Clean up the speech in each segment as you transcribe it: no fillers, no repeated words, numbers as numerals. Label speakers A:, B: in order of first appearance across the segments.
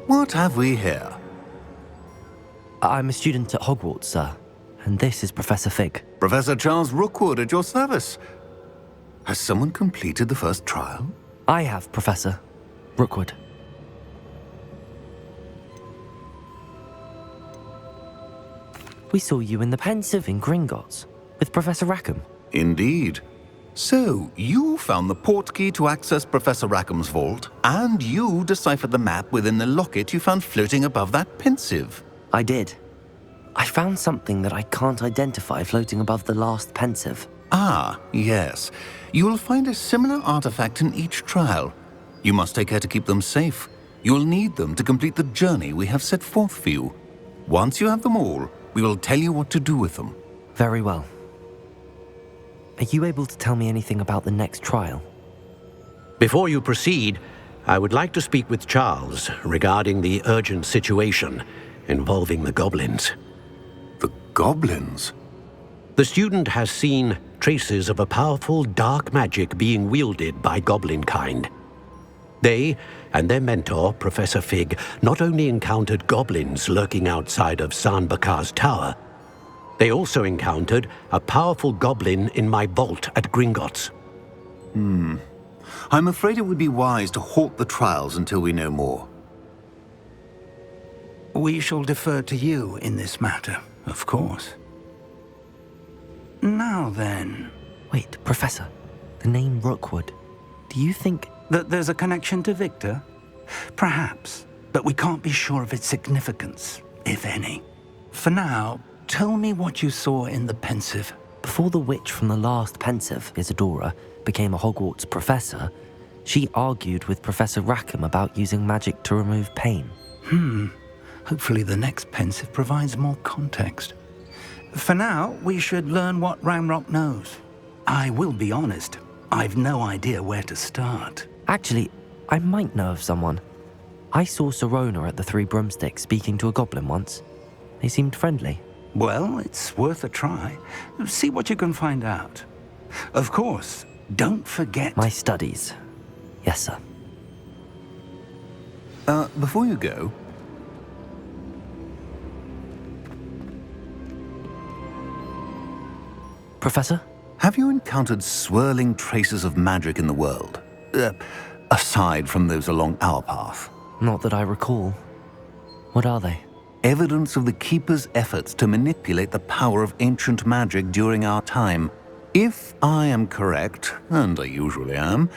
A: What have we here?
B: I'm a student at Hogwarts, sir, and this is Professor Fig.
A: Professor Charles Rookwood at your service. Has someone completed the first trial?
B: I have, Professor Rookwood. We saw you in the Pensieve in Gringotts with Professor Rackham.
A: Indeed. So, you found the portkey to access Professor Rackham's vault, and you deciphered the map within the locket you found floating above that Pensieve.
B: I did. I found something that I can't identify floating above the last Pensieve.
A: Ah, yes. You will find a similar artifact in each trial. You must take care to keep them safe. You will need them to complete the journey we have set forth for you. Once you have them all, we will tell you what to do with them.
B: Very well. Are you able to tell me anything about the next trial?
C: Before you proceed, I would like to speak with Charles regarding the urgent situation involving the goblins.
A: The goblins?
C: The student has seen traces of a powerful dark magic being wielded by goblin kind. They and their mentor, Professor Fig, not only encountered goblins lurking outside of Sanbakar's tower, they also encountered a powerful goblin in my vault at Gringotts.
A: I'm afraid it would be wise to halt the trials until we know more.
D: We shall defer to you in this matter, of course. Now then...
B: Wait, Professor. The name Rookwood. Do you think...
D: that there's a connection to Victor? Perhaps, but we can't be sure of its significance, if any. For now, tell me what you saw in the Pensieve.
B: Before the witch from the last Pensieve, Isadora, became a Hogwarts professor, she argued with Professor Rackham about using magic to remove pain.
D: Hopefully the next Pensieve provides more context. For now, we should learn what Ramrock knows. I will be honest, I've no idea where to start.
B: Actually, I might know of someone. I saw Sirona at the Three Broomsticks speaking to a goblin once. They seemed friendly.
D: Well, it's worth a try. See what you can find out. Of course, don't forget...
B: My studies. Yes, sir.
A: Before you go...
B: Professor?
A: Have you encountered swirling traces of magic in the world? Aside from those along our path?
B: Not that I recall. What are they?
A: Evidence of the Keeper's efforts to manipulate the power of ancient magic during our time. If I am correct, and I usually am,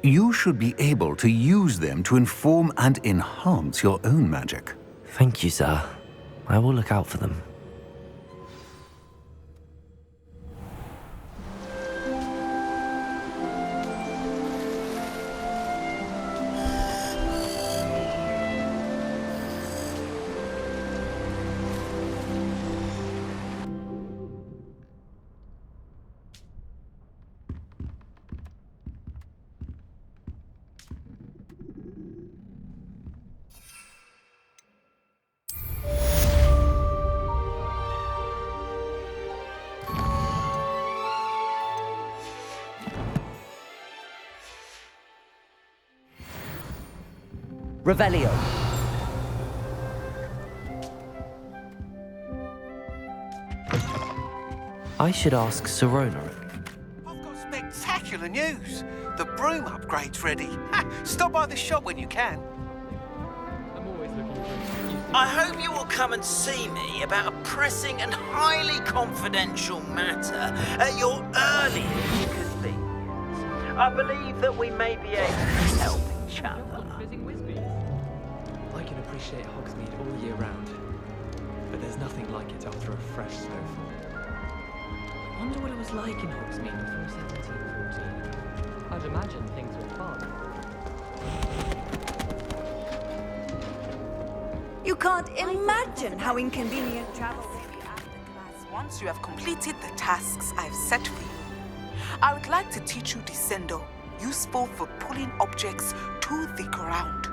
A: you should be able to use them to inform and enhance your own magic.
B: Thank you, sir. I will look out for them. Revelio. I should ask Sirona.
E: I've got spectacular news. The broom upgrade's ready. Stop by the shop when you can.
F: I hope you will come and see me about a pressing and highly confidential matter at your earliest convenience. I believe that we may be able to help each other.
G: I can appreciate Hogsmeade all year round, but there's nothing like it after a fresh snowfall. I wonder what it was like in Hogsmeade before 1714. I'd imagine things were fun.
H: You can't imagine how inconvenient travel will be after class.
I: Once you have completed the tasks I've set for you, I would like to teach you Descendo, useful for pulling objects to the ground.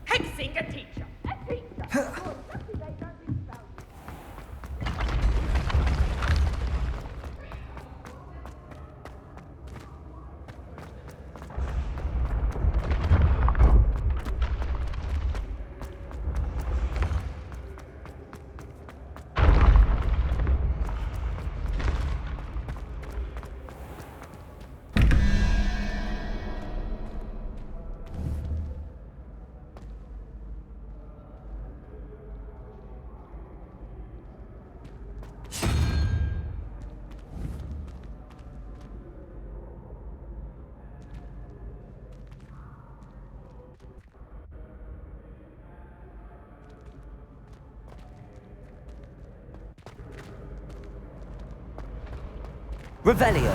J: Hexing a teacher. A teacher.
B: Revelio.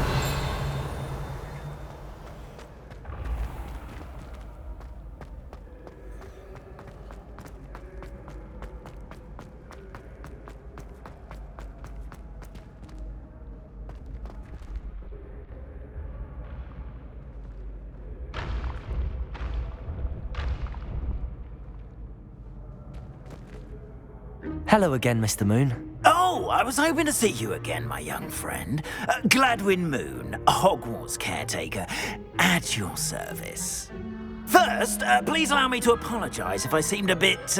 B: Hello again, Mr. Moon.
F: Oh, I was hoping to see you again, my young friend. Gladwin Moon, Hogwarts caretaker, at your service. First, please allow me to apologise if I seemed a bit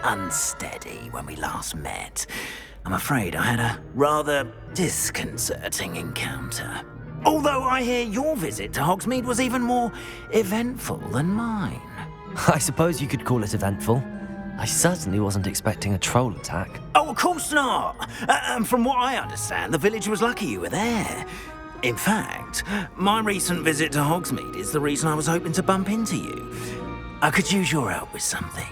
F: unsteady when we last met. I'm afraid I had a rather disconcerting encounter. Although I hear your visit to Hogsmeade was even more eventful than mine.
B: I suppose you could call it eventful. I certainly wasn't expecting a troll attack.
F: Oh, of course not. And from what I understand, the village was lucky you were there. In fact, my recent visit to Hogsmeade is the reason I was hoping to bump into you. I could use your help with something.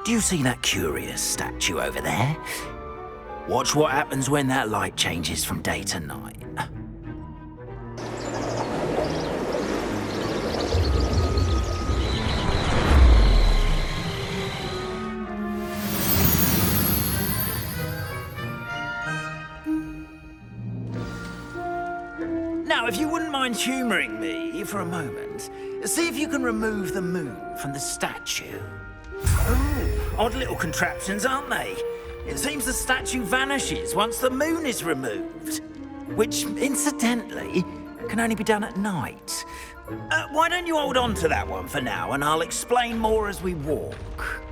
F: Do you see that curious statue over there? Watch what happens when that light changes from day to night. Now, if you wouldn't mind humouring me for a moment, see if you can remove the moon from the statue. Oh, odd little contraptions, aren't they? It seems the statue vanishes once the moon is removed, which, incidentally, can only be done at night. Why don't you hold on to that one for now, and I'll explain more as we walk.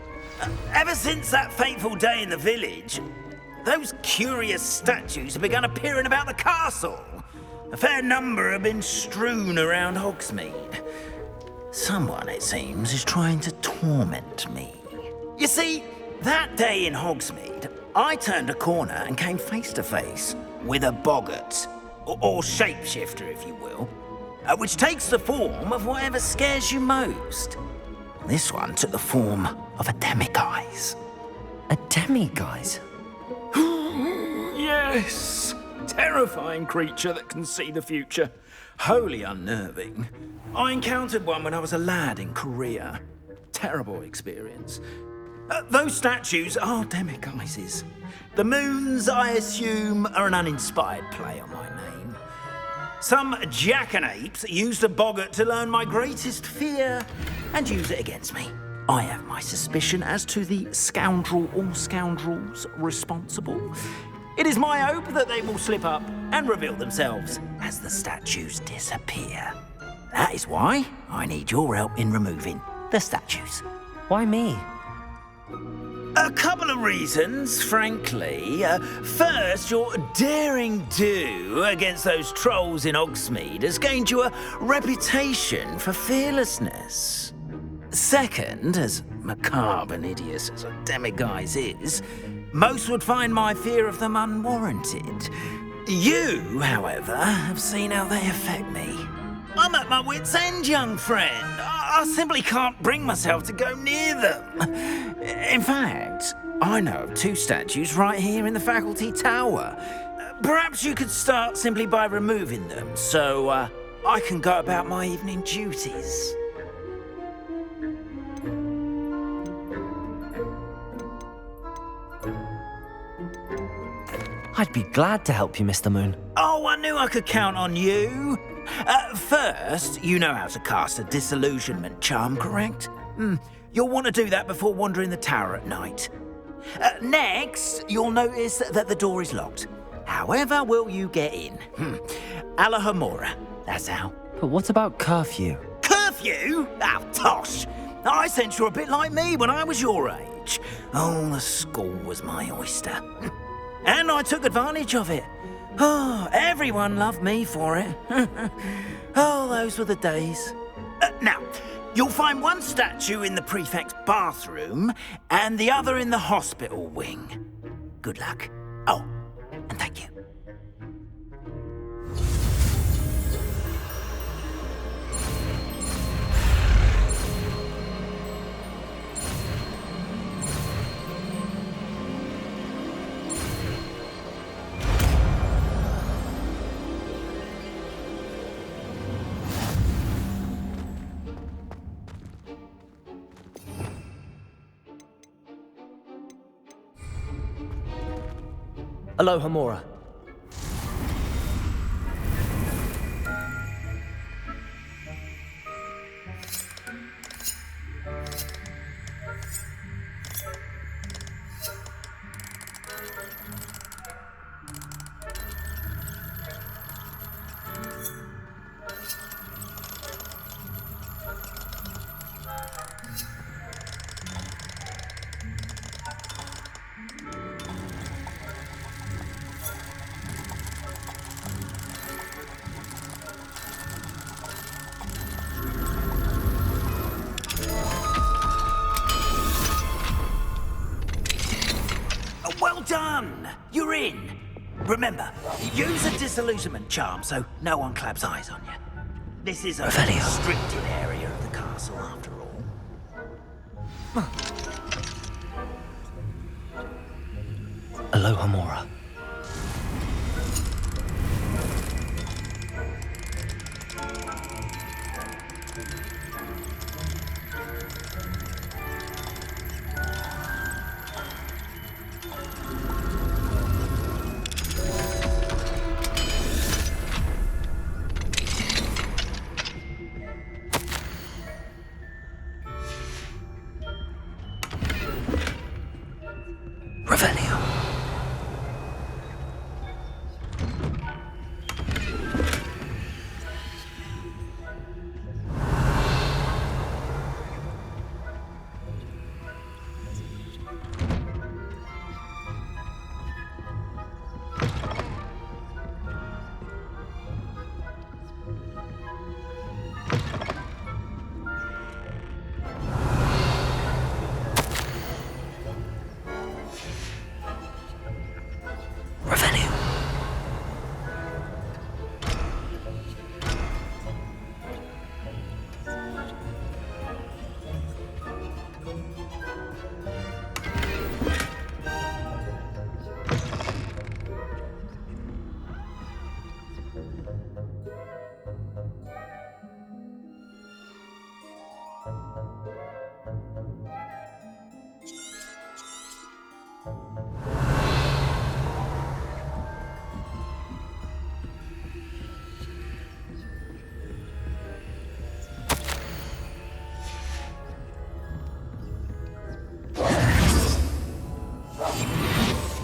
F: Ever since that fateful day in the village, those curious statues have begun appearing about the castle. A fair number have been strewn around Hogsmeade. Someone, it seems, is trying to torment me. You see, that day in Hogsmeade, I turned a corner and came face to face with a boggart, or shapeshifter, if you will, which takes the form of whatever scares you most. This one took the form of a demiguise.
B: A demiguise?
F: Yes! Terrifying creature that can see the future. Wholly unnerving. I encountered one when I was a lad in Korea. Terrible experience. Those statues are demiguises. The moons, I assume, are an uninspired play on my name. Some jackanapes used a boggart to learn my greatest fear and use it against me. I have my suspicion as to the scoundrel or scoundrels responsible. It is my hope that they will slip up and reveal themselves as the statues disappear. That is why I need your help in removing the statues.
B: Why me?
F: A couple of reasons, frankly. First, your daring do against those trolls in Hogsmeade has gained you a reputation for fearlessness. Second, as macabre and hideous as a demiguise is, most would find my fear of them unwarranted. You, however, have seen how they affect me. I'm at my wit's end, young friend. I simply can't bring myself to go near them. In fact, I know of two statues right here in the faculty tower. Perhaps you could start simply by removing them, so I can go about my evening duties.
B: I'd be glad to help you, Mr. Moon.
F: Oh, I knew I could count on you. First, you know how to cast a disillusionment charm, correct? You'll want to do that before wandering the tower at night. Next, you'll notice that the door is locked. However will you get in? Alahomora, that's how.
B: But what about curfew?
F: Curfew? Oh, tosh. I sense you're a bit like me when I was your age. Oh, the school was my oyster. And I took advantage of it. Oh, everyone loved me for it. Oh, those were the days. Now, you'll find one statue in the prefect's bathroom and the other in the hospital wing. Good luck. Oh, and thank you.
B: Alohomora.
F: Well done! You're in. Remember, use a disillusionment charm so no one claps eyes on you. This is a restricted area of the castle, after all.
B: Alohomora. Revelio.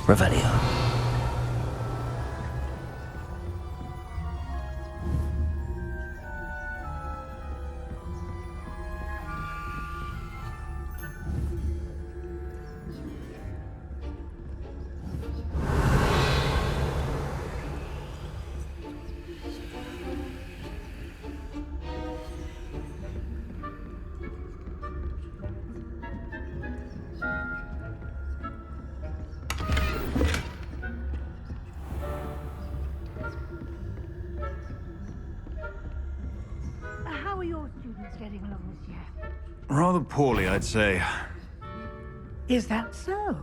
B: Revelio.
H: How are your students getting along this year?
A: Rather poorly, I'd say.
H: Is that so?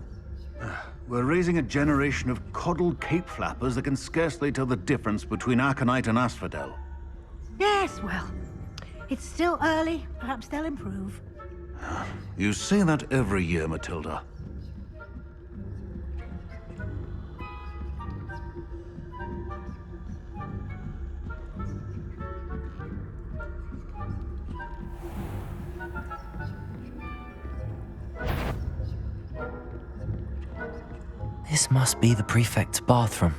A: We're raising a generation of coddled cape flappers that can scarcely tell the difference between aconite and asphodel.
K: Yes, well, it's still early. Perhaps they'll improve.
A: You say that every year, Matilda.
B: This must be the prefect's bathroom.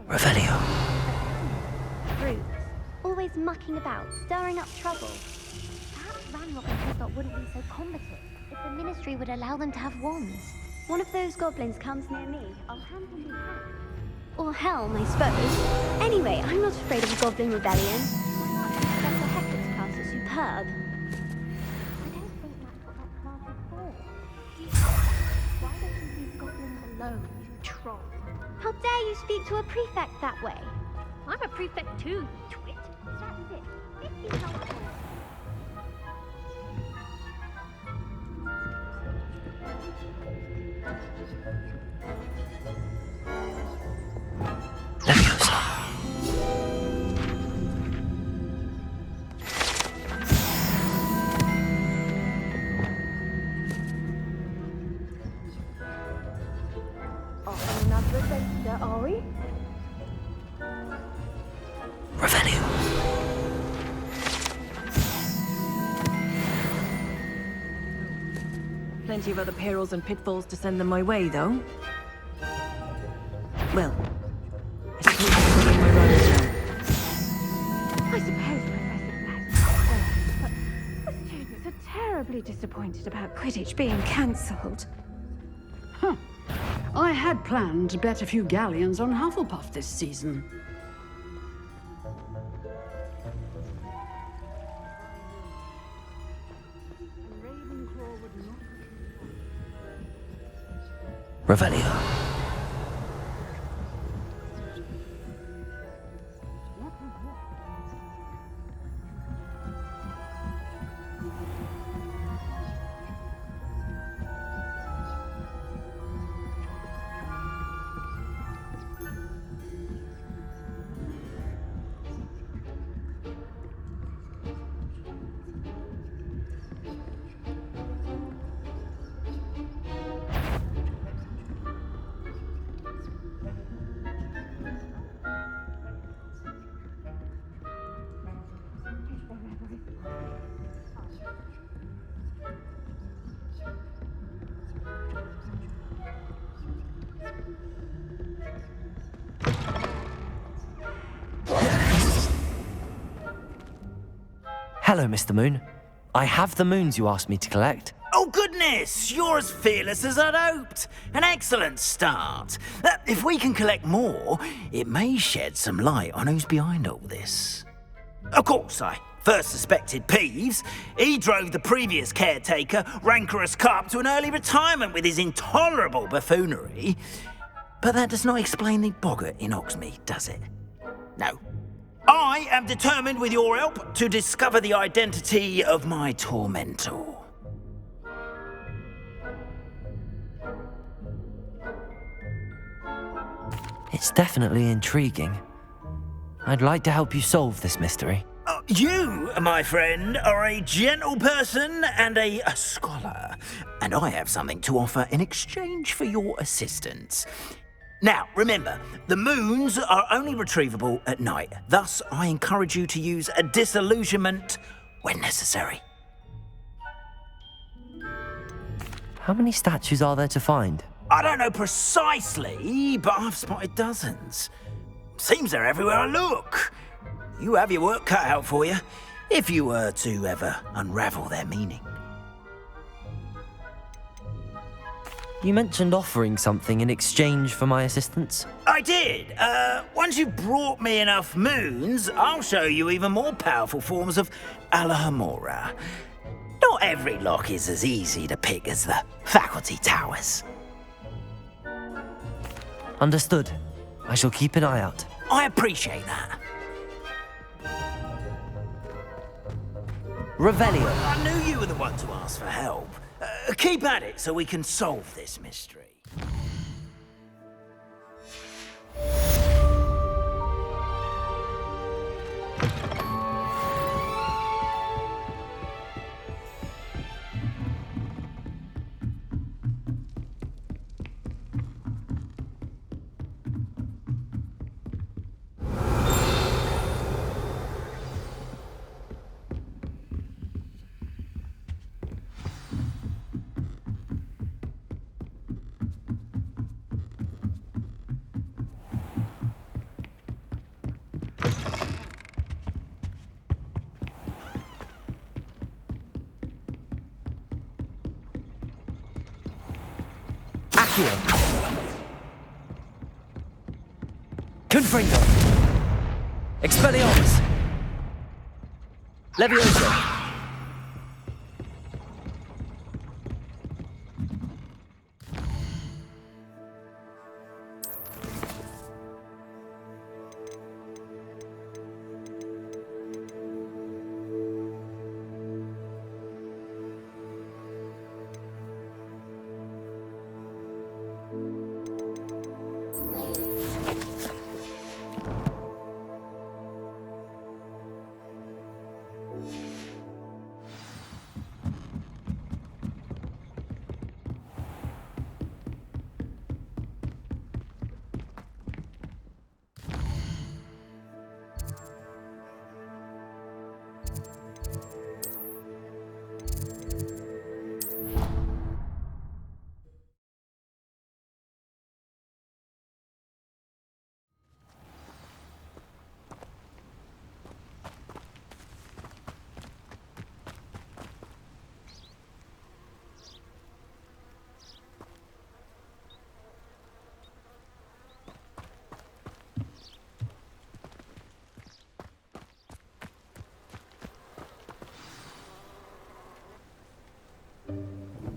B: Revelio.
L: Brutes, always mucking about, stirring up trouble. Perhaps Ranrock and Hislop wouldn't be so combative if the Ministry would allow them to have wands. One of those goblins comes near me, I'll hand him his hat. Or helm, I suppose. Anyway, I'm not afraid of a goblin rebellion. Professor Hector's class is superb. I don't think that's what that class is for. Why don't you leave goblins alone, you troll? How dare you speak to a prefect that way? I'm a prefect too, you twit. That's it. 50 dollars. Off another adventure, are we?
B: Revelio.
M: Plenty of other perils and pitfalls to send them my way, though. Well, I suppose I'm on my runs now.
K: I suppose Professor Black. But the students are terribly disappointed about Quidditch being cancelled.
N: Huh. I had planned to bet a few galleons on Hufflepuff this season.
B: Revelio. Hello, Mr. Moon. I have the moons you asked me to collect.
F: Oh, goodness! You're as fearless as I'd hoped. An excellent start. If we can collect more, it may shed some light on who's behind all this. Of course, I first suspected Peeves. He drove the previous caretaker, Rancorous Carp, to an early retirement with his intolerable buffoonery. But that does not explain the boggart in Hogsmeade, does it? No. I am determined, with your help, to discover the identity of my tormentor.
B: It's definitely intriguing. I'd like to help you solve this mystery.
F: You, my friend, are a gentle person and a scholar, and I have something to offer in exchange for your assistance. Now, remember, the moons are only retrievable at night. Thus, I encourage you to use a disillusionment when necessary.
B: How many statues are there to find?
F: I don't know precisely, but I've spotted dozens. Seems they're everywhere I look. You have your work cut out for you, if you were to ever unravel their meaning.
B: You mentioned offering something in exchange for my assistance?
F: I did. Once you've brought me enough moons, I'll show you even more powerful forms of Alohomora. Not every lock is as easy to pick as the faculty towers.
B: Understood. I shall keep an eye out.
F: I appreciate that.
B: Revelio.
F: I knew you were the one to ask for help. Keep at it so we can solve this mystery.
B: Confringo. Expelliarmus. Levioso.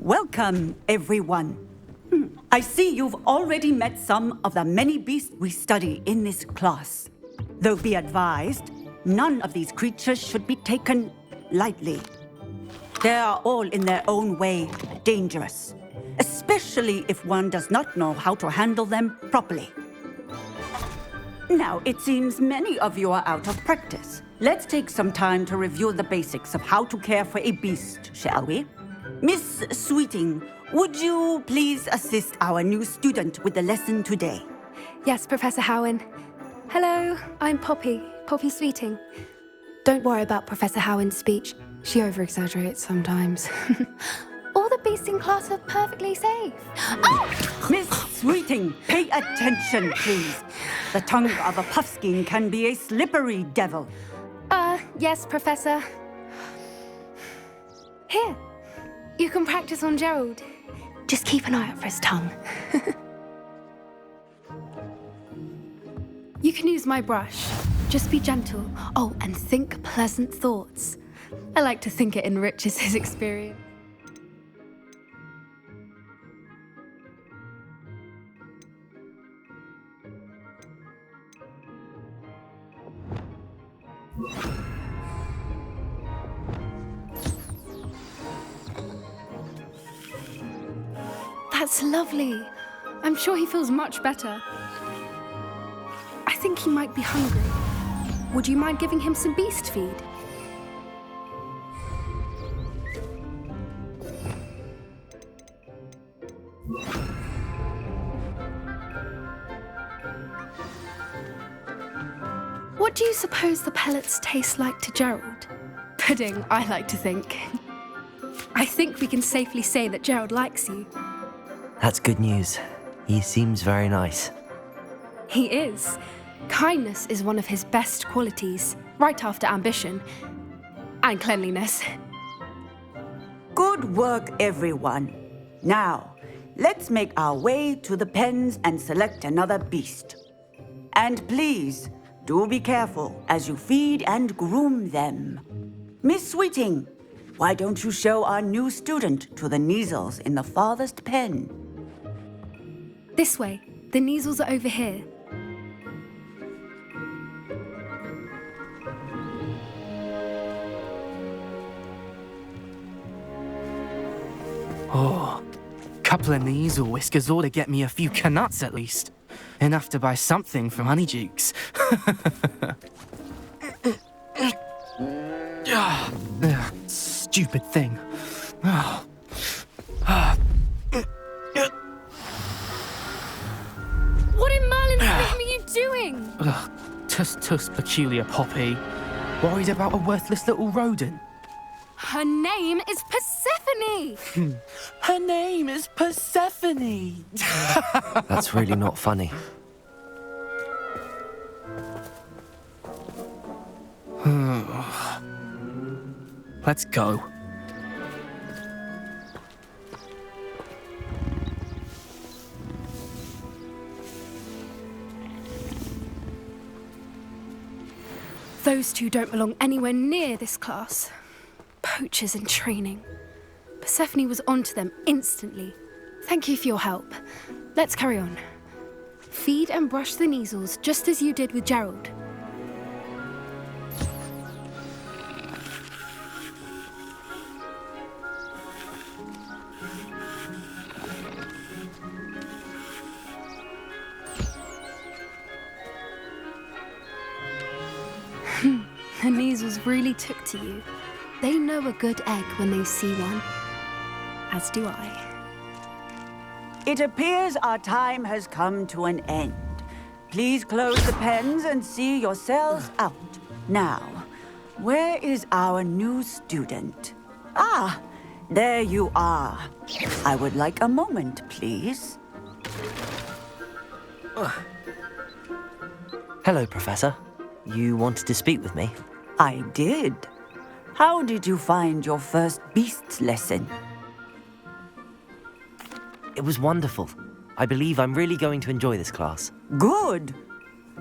O: Welcome, everyone. I see you've already met some of the many beasts we study in this class. Though be advised, none of these creatures should be taken lightly. They are all in their own way dangerous, especially if one does not know how to handle them properly. Now, it seems many of you are out of practice. Let's take some time to review the basics of how to care for a beast, shall we? Miss Sweeting, would you please assist our new student with the lesson today?
P: Yes, Professor Howen. Hello, I'm Poppy Sweeting. Don't worry about Professor Howen's speech. She over-exaggerates sometimes. All the beasts in class are perfectly safe. Oh!
O: Miss Sweeting, pay attention, please. The tongue of a puffskein can be a slippery devil.
P: Yes, Professor. Here. You can practice on Gerald. Just keep an eye out for his tongue. You can use my brush. Just be gentle. Oh, and think pleasant thoughts. I like to think it enriches his experience. That's lovely. I'm sure he feels much better. I think he might be hungry. Would you mind giving him some beast feed? What do you suppose the pellets taste like to Gerald? Pudding, I like to think. I think we can safely say that Gerald likes you.
B: That's good news. He seems very nice.
P: He is. Kindness is one of his best qualities, right after ambition and cleanliness.
O: Good work, everyone. Now, let's make our way to the pens and select another beast. And please, do be careful as you feed and groom them. Miss Sweeting, why don't you show our new student to the Neasels in the farthest pen?
P: This way. The Neasels are over here.
Q: Oh, couple of Neasel whiskers ought to get me a few canuts at least. Enough to buy something from Honeydukes. Stupid thing.
P: What in Merlin's name are you doing?
Q: Tuss, peculiar Poppy. Worried about a worthless little rodent.
P: Her name is Persephone!
Q: Her name is Persephone!
B: That's really not funny.
Q: Let's go.
P: Those two don't belong anywhere near this class. Poachers in training. Persephone was onto them instantly. Thank you for your help. Let's carry on. Feed and brush the Neasels just as you did with Gerald. The Neasels really took to you. They know a good egg when they see one. As do I.
O: It appears our time has come to an end. Please close the pens and see yourselves out. Now, where is our new student? Ah, there you are. I would like a moment, please.
B: Hello, Professor. You wanted to speak with me?
O: I did. How did you find your first beasts lesson?
B: It was wonderful. I believe I'm really going to enjoy this class.
O: Good.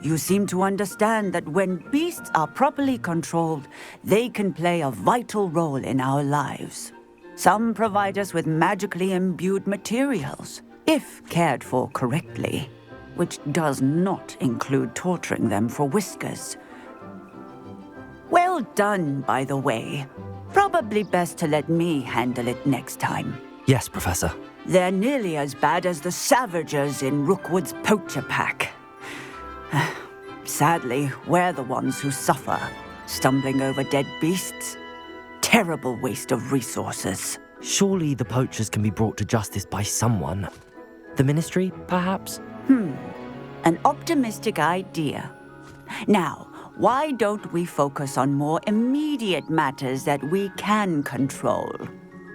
O: You seem to understand that when beasts are properly controlled, they can play a vital role in our lives. Some provide us with magically imbued materials, if cared for correctly, which does not include torturing them for whiskers. Well done, by the way. Probably best to let me handle it next time.
B: Yes, Professor.
O: They're nearly as bad as the Savagers in Rookwood's poacher pack. Sadly, we're the ones who suffer, stumbling over dead beasts. Terrible waste of resources.
B: Surely the poachers can be brought to justice by someone. The Ministry, perhaps?
O: An optimistic idea. Now, why don't we focus on more immediate matters that we can control?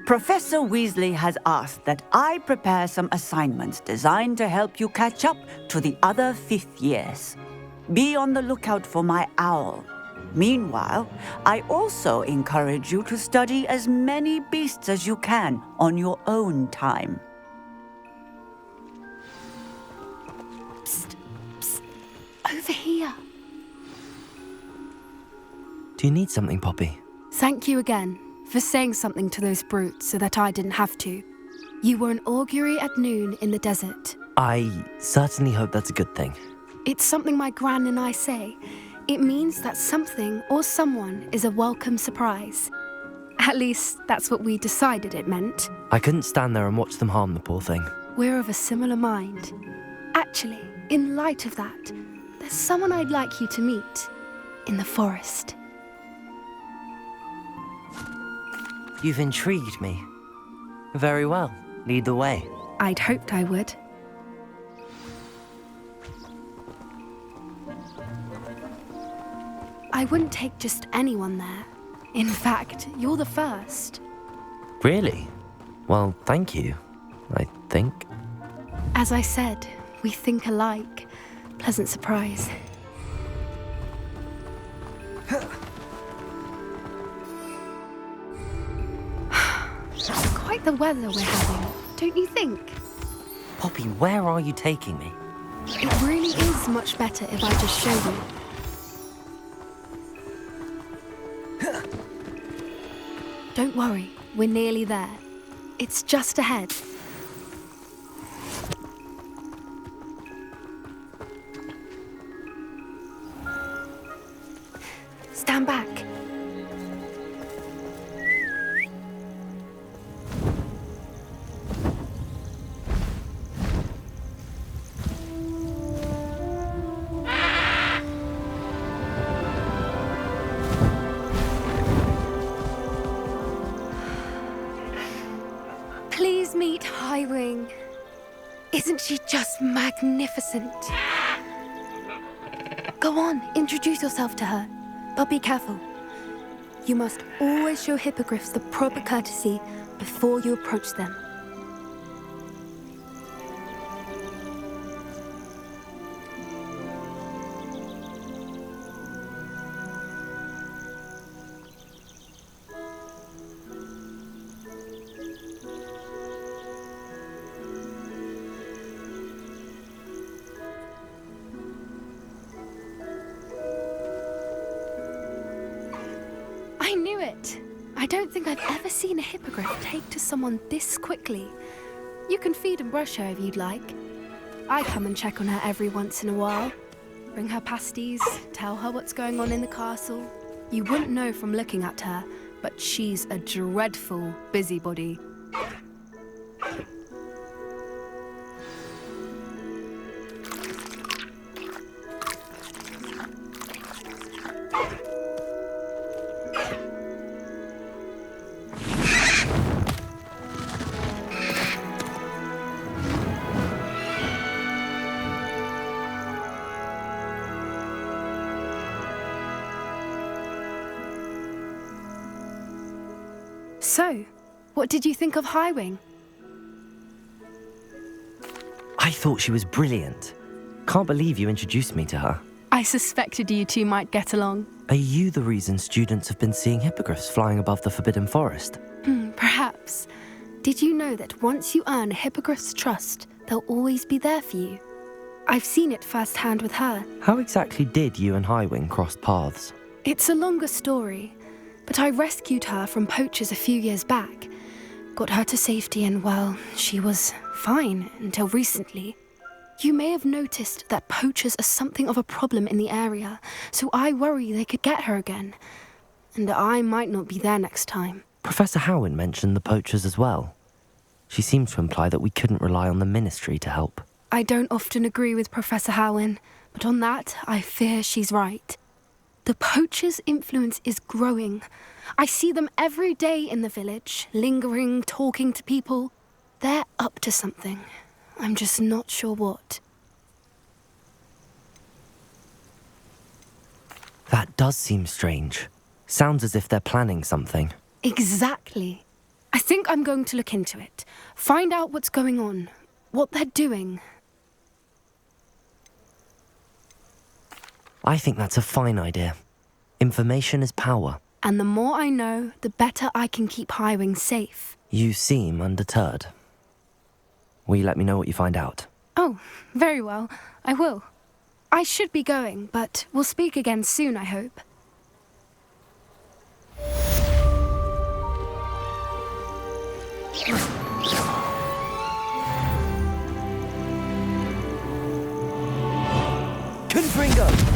O: Professor Weasley has asked that I prepare some assignments designed to help you catch up to the other fifth years. Be on the lookout for my owl. Meanwhile, I also encourage you to study as many beasts as you can on your own time.
P: Psst, psst, over here.
B: Do you need something, Poppy?
P: Thank you again for saying something to those brutes so that I didn't have to. You were an augury at noon in the desert.
B: I certainly hope that's a good thing.
P: It's something my gran and I say. It means that something or someone is a welcome surprise. At least, that's what we decided it meant.
B: I couldn't stand there and watch them harm the poor thing.
P: We're of a similar mind. Actually, in light of that, there's someone I'd like you to meet in the forest.
B: You've intrigued me. Very well. Lead the way.
P: I'd hoped I would. I wouldn't take just anyone there. In fact, you're the first.
B: Really? Well, thank you, I think.
P: As I said, we think alike. Pleasant surprise. Quite the weather we're having, don't you think?
B: Poppy, where are you taking me?
P: It really is much better if I just show you. Don't worry, we're nearly there. It's just ahead. Stand back. Please meet Highwing. Isn't she just magnificent? Go on, introduce yourself to her. But be careful. You must always show hippogriffs the proper courtesy before you approach them. I knew it! I don't think I've ever seen a hippogriff take to someone this quickly. You can feed and brush her if you'd like. I come and check on her every once in a while. Bring her pasties, tell her what's going on in the castle. You wouldn't know from looking at her, but she's a dreadful busybody. So, what did you think of Highwing?
B: I thought she was brilliant. Can't believe you introduced me to her.
P: I suspected you two might get along.
B: Are you the reason students have been seeing hippogriffs flying above the Forbidden Forest?
P: Perhaps. Did you know that once you earn a hippogriff's trust, they'll always be there for you? I've seen it firsthand with her.
B: How exactly did you and Highwing cross paths?
P: It's a longer story, but I rescued her from poachers a few years back. Got her to safety and, well, she was fine until recently. You may have noticed that poachers are something of a problem in the area, so I worry they could get her again. And I might not be there next time.
B: Professor Howin mentioned the poachers as well. She seemed to imply that we couldn't rely on the Ministry to help.
P: I don't often agree with Professor Howin, but on that, I fear she's right. The poachers' influence is growing. I see them every day in the village, lingering, talking to people. They're up to something. I'm just not sure what.
B: That does seem strange. Sounds as if they're planning something.
P: Exactly. I think I'm going to look into it. Find out what's going on, what they're doing.
B: I think that's a fine idea. Information is power.
P: And the more I know, the better I can keep Highwing safe.
B: You seem undeterred. Will you let me know what you find out?
P: Oh, very well. I will. I should be going, but we'll speak again soon, I hope.
B: Confringo!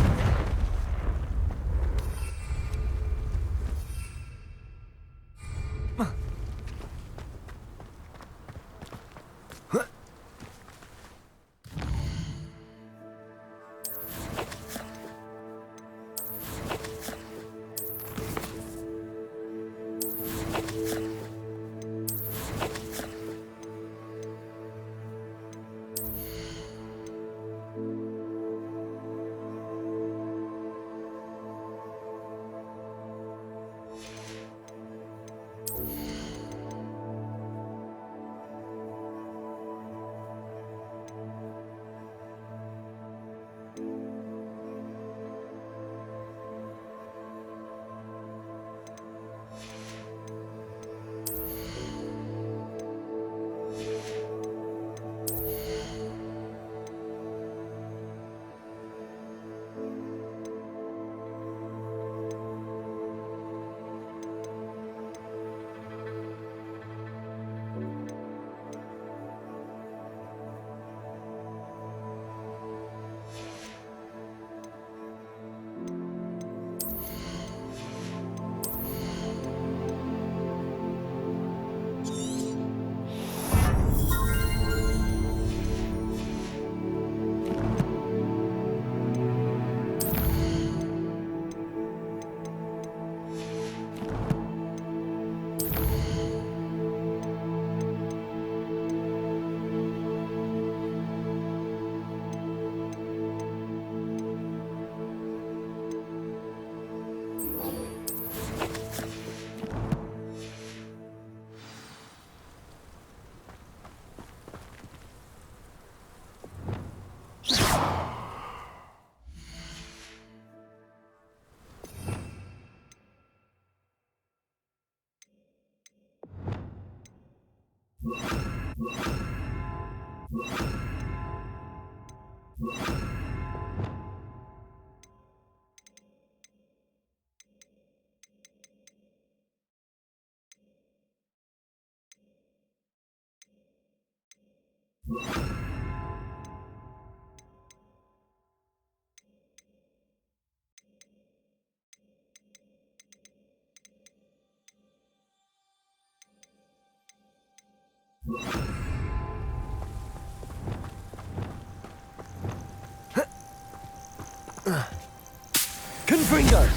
E: Confringo!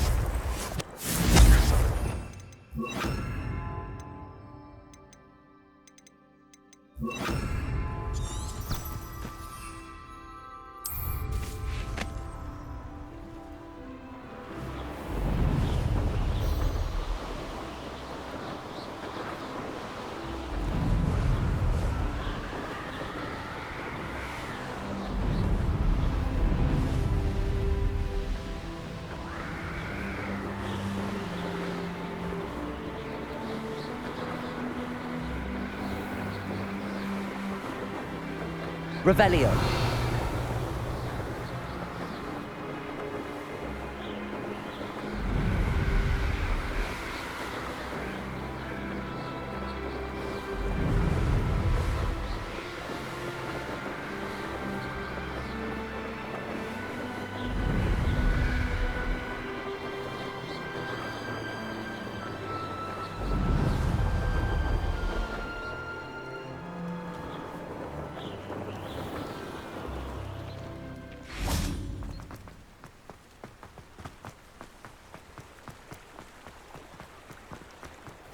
B: Revelio.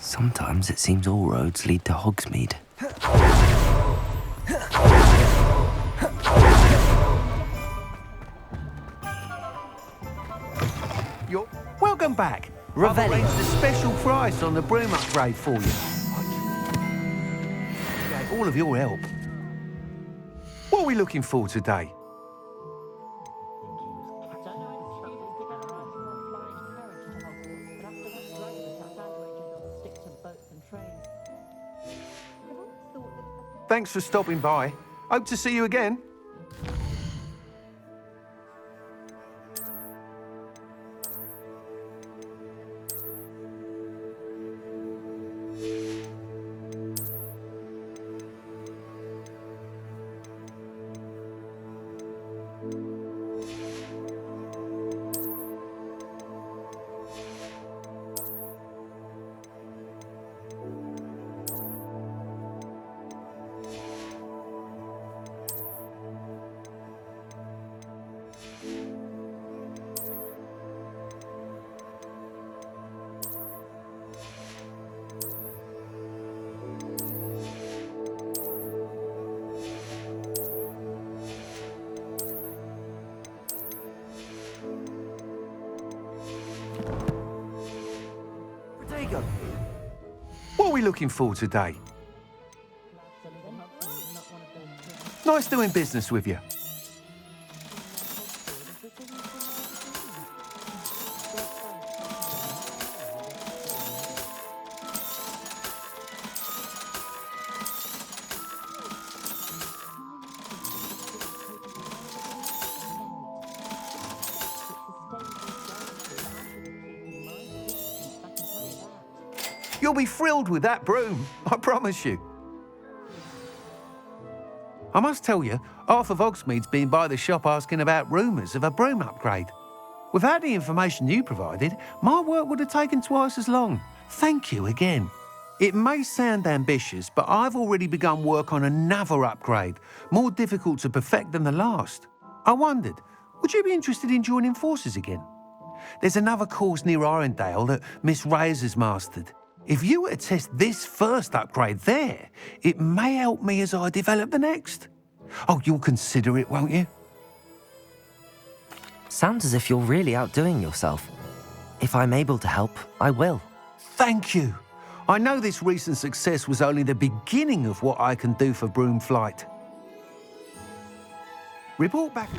B: Sometimes it seems all roads lead to Hogsmeade.
E: You're welcome back.
B: Revelio.
E: I've arranged a special price on the broom upgrade for you. All of your help. What are we looking for today? Thanks for stopping by. Hope to see you again. What are we looking for today? Nice doing business with you. You'll be thrilled with that broom, I promise you. I must tell you, half of Hogsmeade's been by the shop asking about rumours of a broom upgrade. Without the information you provided, my work would have taken twice as long. Thank you again. It may sound ambitious, but I've already begun work on another upgrade, more difficult to perfect than the last. I wondered, would you be interested in joining forces again? There's another course near Arendelle that Miss Reyes has mastered. If you were to test this first upgrade there, it may help me as I develop the next. Oh, you'll consider it, won't you?
B: Sounds as if you're really outdoing yourself. If I'm able to help, I will.
E: Thank you. I know this recent success was only the beginning of what I can do for Broomflight. Report back.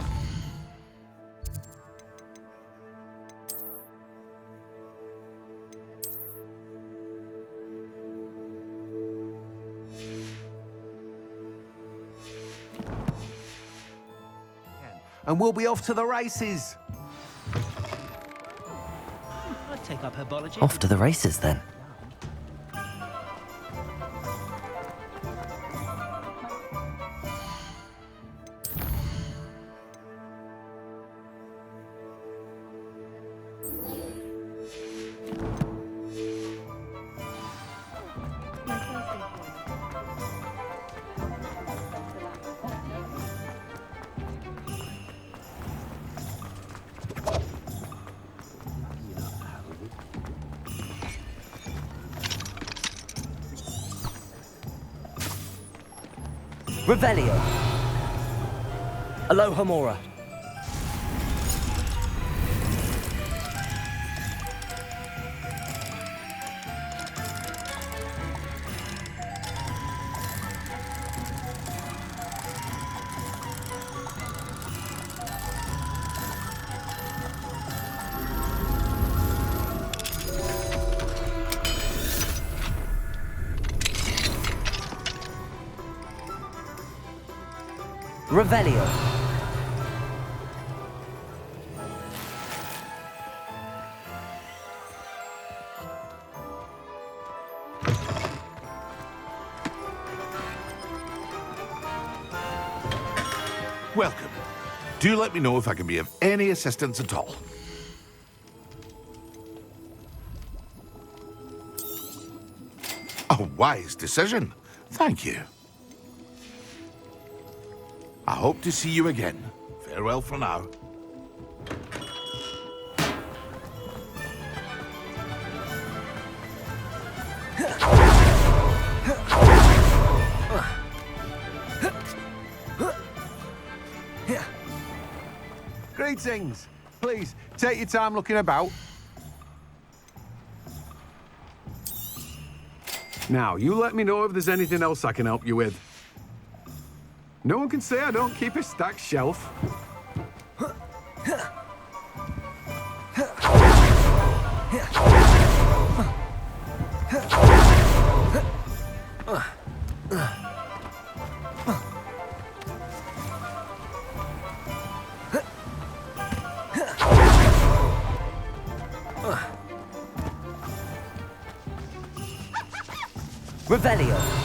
E: And we'll be off to the races.
F: I'd take up herbology.
B: Off to the races, then. Revelio. Alohomora. Revelio.
R: Welcome. Do let me know if I can be of any assistance at all. A wise decision. Thank you. I hope to see you again. Farewell for now.
E: Greetings. Please, take your time looking about. Now, you let me know if there's anything else I can help you with. No one can say I don't keep a stacked shelf.
B: Revelio.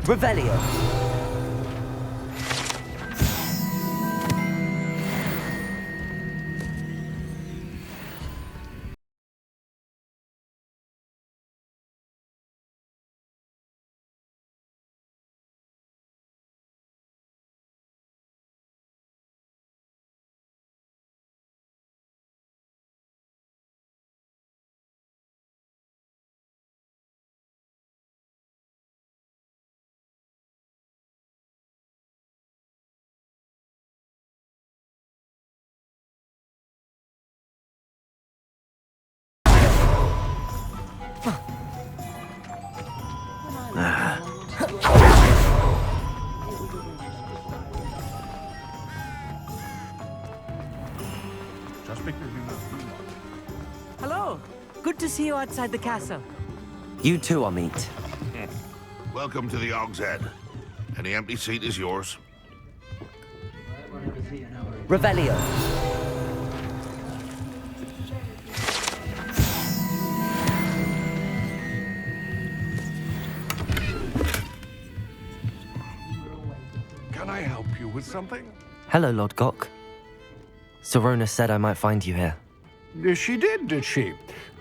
B: Revelio.
S: Hello. Good to see you outside the castle.
B: You too, Amit.
R: Welcome to the Og's Head. Any empty seat is yours.
B: Revelio.
R: Can I help you with something?
B: Hello, Lord Gok. Sorona said I might find you here.
R: She did she?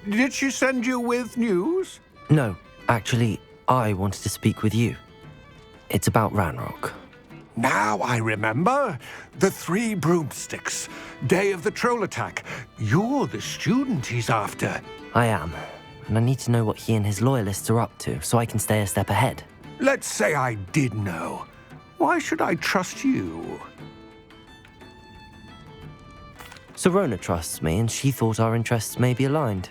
R: Did she send you with news?
B: No, actually, I wanted to speak with you. It's about Ranrock.
R: Now I remember. The 3 broomsticks. Day of the troll attack. You're the student he's after.
B: I am, and I need to know what he and his loyalists are up to so I can stay a step ahead.
R: Let's say I did know. Why should I trust you?
B: Sorona trusts me, and she thought our interests may be aligned.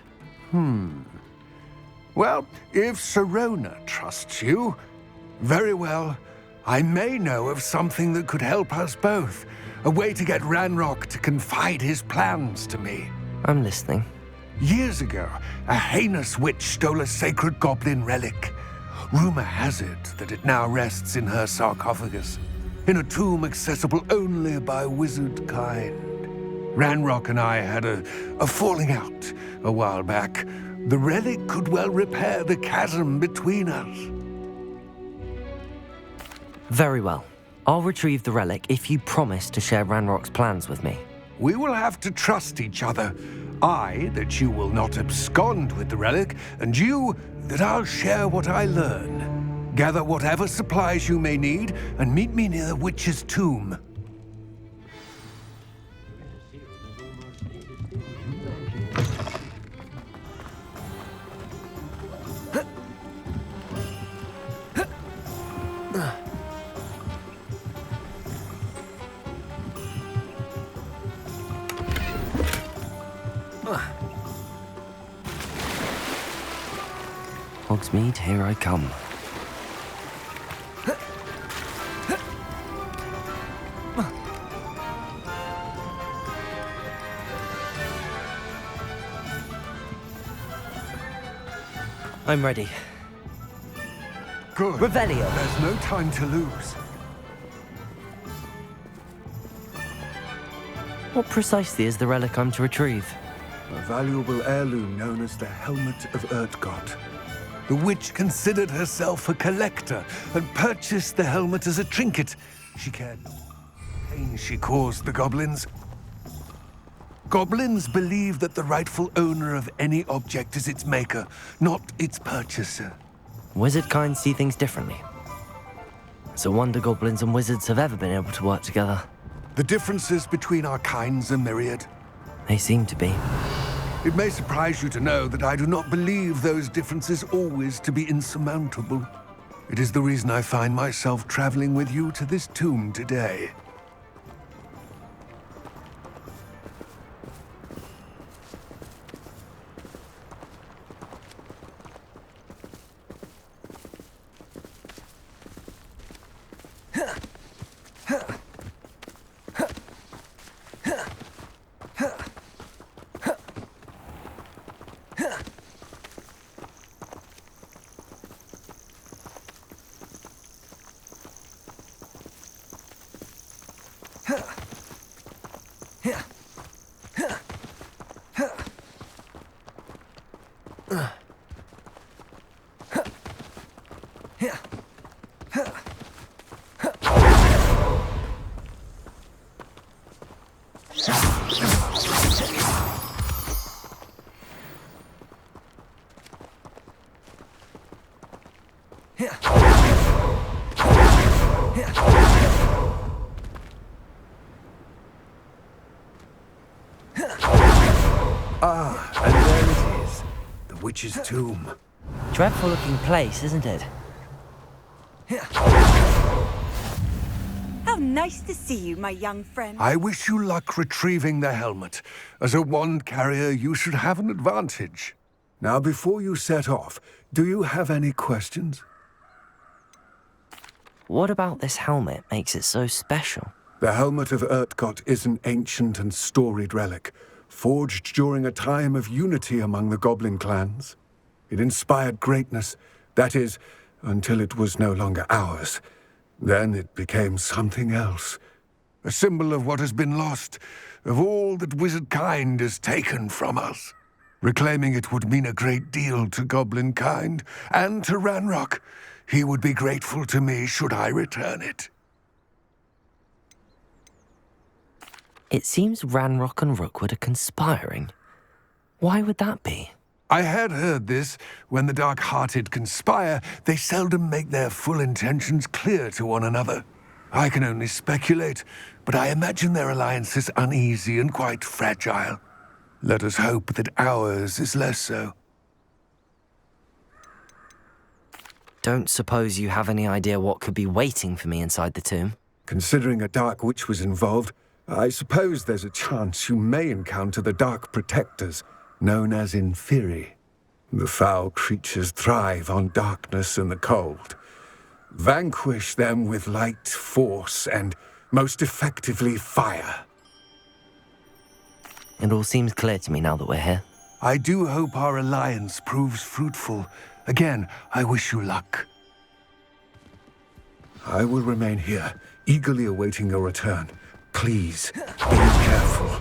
R: Well, if Sorona trusts you, very well. I may know of something that could help us both. A way to get Ranrock to confide his plans to me.
B: I'm listening.
R: Years ago, a heinous witch stole a sacred goblin relic. Rumor has it that it now rests in her sarcophagus, in a tomb accessible only by wizard kind. Ranrock and I had a falling out a while back. The relic could well repair the chasm between us.
B: Very well. I'll retrieve the relic if you promise to share Ranrock's plans with me.
R: We will have to trust each other. I, that you will not abscond with the relic, and you, that I'll share what I learn. Gather whatever supplies you may need, and meet me near the witch's tomb.
B: Hogsmeade, here I come. I'm ready.
R: Good.
B: Revelio.
R: There's no time to lose.
B: What precisely is the relic I'm to retrieve?
R: A valuable heirloom known as the Helmet of Erdgott. The witch considered herself a collector and purchased the helmet as a trinket. She cared not the pain she caused the goblins. Goblins believe that the rightful owner of any object is its maker, not its purchaser.
B: Wizard kind see things differently. It's a wonder goblins and wizards have ever been able to work together.
R: The differences between our kinds are myriad.
B: They seem to be.
R: It may surprise you to know that I do not believe those differences always to be insurmountable. It is the reason I find myself traveling with you to this tomb today. Ah, and there it is. The witch's tomb.
B: Dreadful looking place, isn't it?
H: How nice to see you, my young friend.
R: I wish you luck retrieving the helmet. As a wand carrier, you should have an advantage. Now, before you set off, do you have any questions?
B: What about this helmet makes it so special?
R: The helmet of Urtkot is an ancient and storied relic, forged during a time of unity among the goblin clans. It inspired greatness, that is, until it was no longer ours. Then it became something else. A symbol of what has been lost, of all that wizard kind is taken from us. Reclaiming it would mean a great deal to goblin kind, and to Ranrock. He would be grateful to me should I return it.
B: It seems Ranrock and Rookwood are conspiring. Why would that be?
R: I had heard this. When the dark-hearted conspire, they seldom make their full intentions clear to one another. I can only speculate, but I imagine their alliance is uneasy and quite fragile. Let us hope that ours is less so.
B: Don't suppose you have any idea what could be waiting for me inside the tomb?
R: Considering a dark witch was involved, I suppose there's a chance you may encounter the Dark Protectors, known as Inferi. The foul creatures thrive on darkness and the cold. Vanquish them with light, force, and, most effectively, fire.
B: It all seems clear to me now that we're here.
R: I do hope our alliance proves fruitful. Again, I wish you luck. I will remain here, eagerly awaiting your return. Please, be careful.